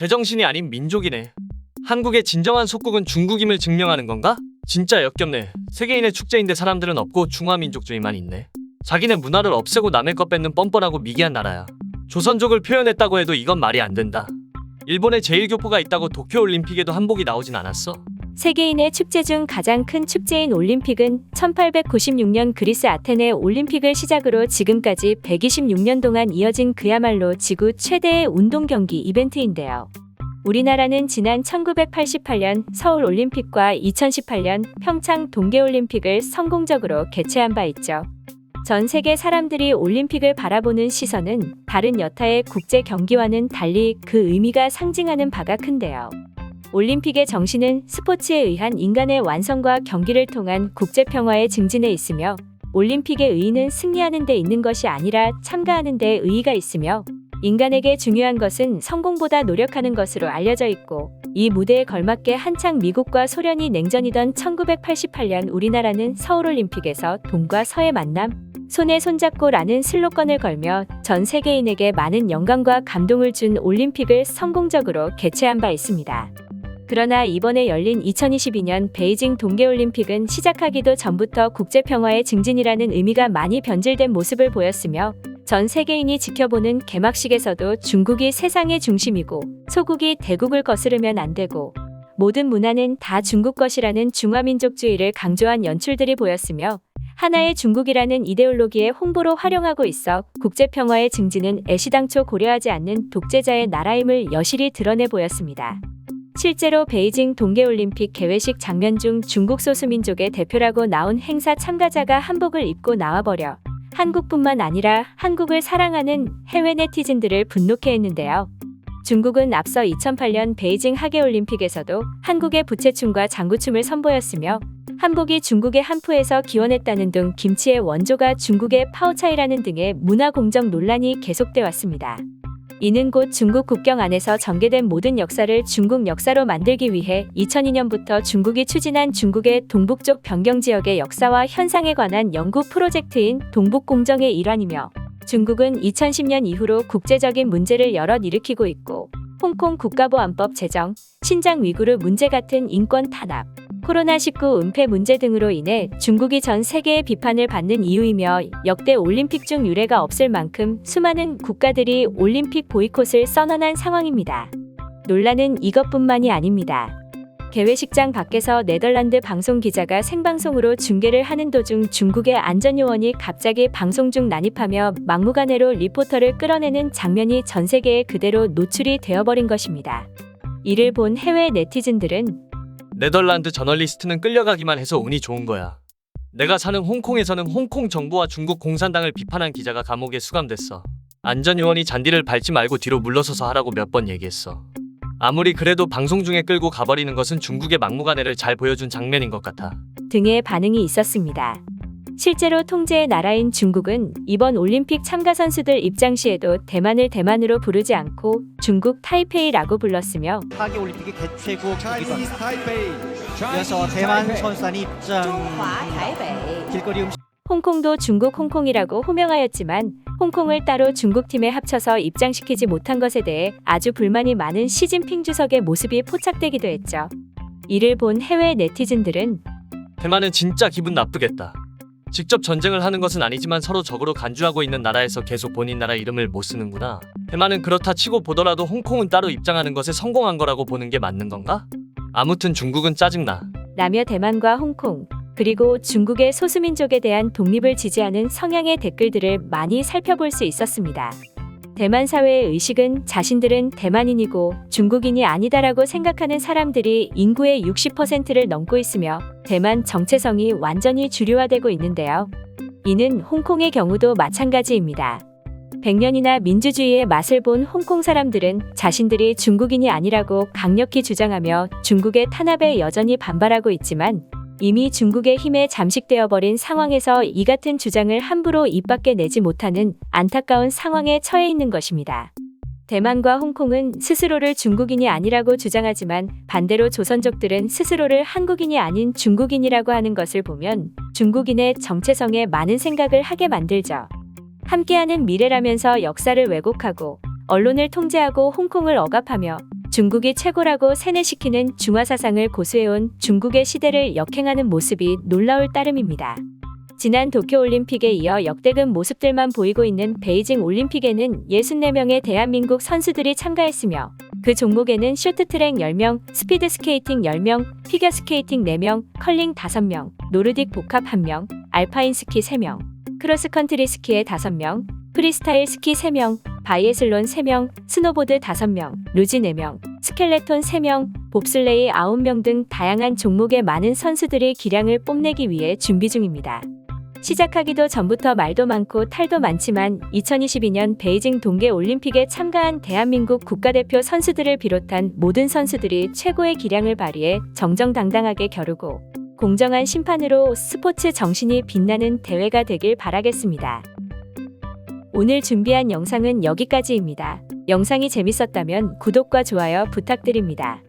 제정신이 아닌 민족이네. 한국의 진정한 속국은 중국임을 증명하는 건가? 진짜 역겹네. 세계인의 축제인데 사람들은 없고 중화민족주의만 있네. 자기네 문화를 없애고 남의 것 뺏는 뻔뻔하고 미개한 나라야. 조선족을 표현했다고 해도 이건 말이 안 된다. 일본에 제1교포가 있다고 도쿄올림픽에도 한복이 나오진 않았어. 세계인의 축제 중 가장 큰 축제인 올림픽은 1896년 그리스 아테네 올림픽을 시작으로 지금까지 126년 동안 이어진 그야말로 지구 최대의 운동 경기 이벤트인데요. 우리나라는 지난 1988년 서울 올림픽과 2018년 평창 동계올림픽을 성공적으로 개최한 바 있죠. 전 세계 사람들이 올림픽을 바라보는 시선은 다른 여타의 국제 경기와는 달리 그 의미가 상징하는 바가 큰데요. 올림픽의 정신은 스포츠에 의한 인간의 완성과 경기를 통한 국제평화의 증진에 있으며, 올림픽의 의의는 승리하는 데 있는 것이 아니라 참가하는 데 의의가 있으며, 인간에게 중요한 것은 성공보다 노력하는 것으로 알려져 있고, 이 무대에 걸맞게 한창 미국과 소련이 냉전이던 1988년 우리나라는 서울올림픽에서 동과 서의 만남, 손에 손잡고라는 슬로건을 걸며 전 세계인에게 많은 영광과 감동을 준 올림픽을 성공적으로 개최한 바 있습니다. 그러나 이번에 열린 2022년 베이징 동계올림픽은 시작하기도 전부터 국제평화의 증진이라는 의미가 많이 변질된 모습을 보였으며, 전 세계인이 지켜보는 개막식에서도 중국이 세상의 중심이고 소국이 대국을 거스르면 안 되고 모든 문화는 다 중국 것이라는 중화민족주의를 강조한 연출들이 보였으며, 하나의 중국이라는 이데올로기의 홍보로 활용하고 있어 국제평화의 증진은 애시당초 고려하지 않는 독재자의 나라임을 여실히 드러내 보였습니다. 실제로 베이징 동계올림픽 개회식 장면 중 중국 소수민족의 대표라고 나온 행사 참가자가 한복을 입고 나와버려 한국뿐만 아니라 한국을 사랑하는 해외 네티즌들을 분노케 했는데요. 중국은 앞서 2008년 베이징 하계올림픽에서도 한국의 부채춤과 장구춤을 선보였으며, 한복이 중국의 한푸에서 기원했다는 등 김치의 원조가 중국의 파오차이라는 등의 문화 공정 논란이 계속돼 왔습니다. 이는 곧 중국 국경 안에서 전개된 모든 역사를 중국 역사로 만들기 위해 2002년부터 중국이 추진한 중국의 동북쪽 변경 지역의 역사와 현상에 관한 연구 프로젝트인 동북공정의 일환이며, 중국은 2010년 이후로 국제적인 문제를 여럿 일으키고 있고, 홍콩 국가보안법 제정, 신장 위구르 문제 같은 인권 탄압, 코로나19 은폐 문제 등으로 인해 중국이 전 세계의 비판을 받는 이유이며, 역대 올림픽 중 유례가 없을 만큼 수많은 국가들이 올림픽 보이콧을 선언한 상황입니다. 논란은 이것뿐만이 아닙니다. 개회식장 밖에서 네덜란드 방송 기자가 생방송으로 중계를 하는 도중 중국의 안전요원이 갑자기 방송 중 난입하며 막무가내로 리포터를 끌어내는 장면이 전 세계에 그대로 노출이 되어버린 것입니다. 이를 본 해외 네티즌들은 네덜란드 저널리스트는 끌려가기만 해서 운이 좋은 거야. 내가 사는 홍콩에서는 홍콩 정부와 중국 공산당을 비판한 기자가 감옥에 수감됐어. 안전요원이 잔디를 밟지 말고 뒤로 물러서서 하라고 몇 번 얘기했어. 아무리 그래도 방송 중에 끌고 가버리는 것은 중국의 막무가내를 잘 보여준 장면인 것 같아. 등의 반응이 있었습니다. 실제로 통제의 나라인 중국은 이번 올림픽 참가 선수들 입장 시에도 대만을 대만으로 부르지 않고 중국 타이페이라고 불렀으며, 하계올림픽의 개최국이기도 합니다. 이어서 대만 선수단이 입장. 길거리 음식. 홍콩도 중국 홍콩이라고 호명하였지만 홍콩을 따로 중국팀에 합쳐서 입장시키지 못한 것에 대해 아주 불만이 많은 시진핑 주석의 모습이 포착되기도 했죠. 이를 본 해외 네티즌들은 대만은 진짜 기분 나쁘겠다. 직접 전쟁을 하는 것은 아니지만 서로 적으로 간주하고 있는 나라에서 계속 본인 나라 이름을 못 쓰는구나. 대만은 그렇다 치고 보더라도 홍콩은 따로 입장하는 것에 성공한 거라고 보는 게 맞는 건가? 아무튼 중국은 짜증나. 라며 대만과 홍콩, 그리고 중국의 소수민족에 대한 독립을 지지하는 성향의 댓글들을 많이 살펴볼 수 있었습니다. 대만 사회의 의식은 자신들은 대만인이고 중국인이 아니다라고 생각하는 사람들이 인구의 60%를 넘고 있으며, 대만 정체성이 완전히 주류화되고 있는데요. 이는 홍콩의 경우도 마찬가지입니다. 100년이나 민주주의의 맛을 본 홍콩 사람들은 자신들이 중국인이 아니라고 강력히 주장하며 중국의 탄압에 여전히 반발하고 있지만, 이미 중국의 힘에 잠식되어 버린 상황에서 이 같은 주장을 함부로 입 밖에 내지 못하는 안타까운 상황에 처해 있는 것입니다. 대만과 홍콩은 스스로를 중국인이 아니라고 주장하지만 반대로 조선족들은 스스로를 한국인이 아닌 중국인이라고 하는 것을 보면 중국인의 정체성에 많은 생각을 하게 만들죠. 함께하는 미래라면서 역사를 왜곡하고 언론을 통제하고 홍콩을 억압하며 중국이 최고라고 세뇌시키는 중화사상을 고수해온 중국의 시대를 역행하는 모습이 놀라울 따름입니다. 지난 도쿄올림픽에 이어 역대급 모습들만 보이고 있는 베이징 올림픽에는 64명의 대한민국 선수들이 참가했으며 그 종목에는 쇼트트랙 10명, 스피드스케이팅 10명, 피겨스케이팅 4명, 컬링 5명, 노르딕 복합 1명, 알파인 스키 3명, 크로스컨트리 스키에 5명, 프리스타일 스키 3명, 바이애슬론 3명, 스노보드 5명, 루지 4명, 스켈레톤 3명, 봅슬레이 9명 등 다양한 종목의 많은 선수들이 기량을 뽐내기 위해 준비 중입니다. 시작하기도 전부터 말도 많고 탈도 많지만 2022년 베이징 동계올림픽에 참가한 대한민국 국가대표 선수들을 비롯한 모든 선수들이 최고의 기량을 발휘해 정정당당하게 겨루고 공정한 심판으로 스포츠 정신이 빛나는 대회가 되길 바라겠습니다. 오늘 준비한 영상은 여기까지입니다. 영상이 재밌었다면 구독과 좋아요 부탁드립니다.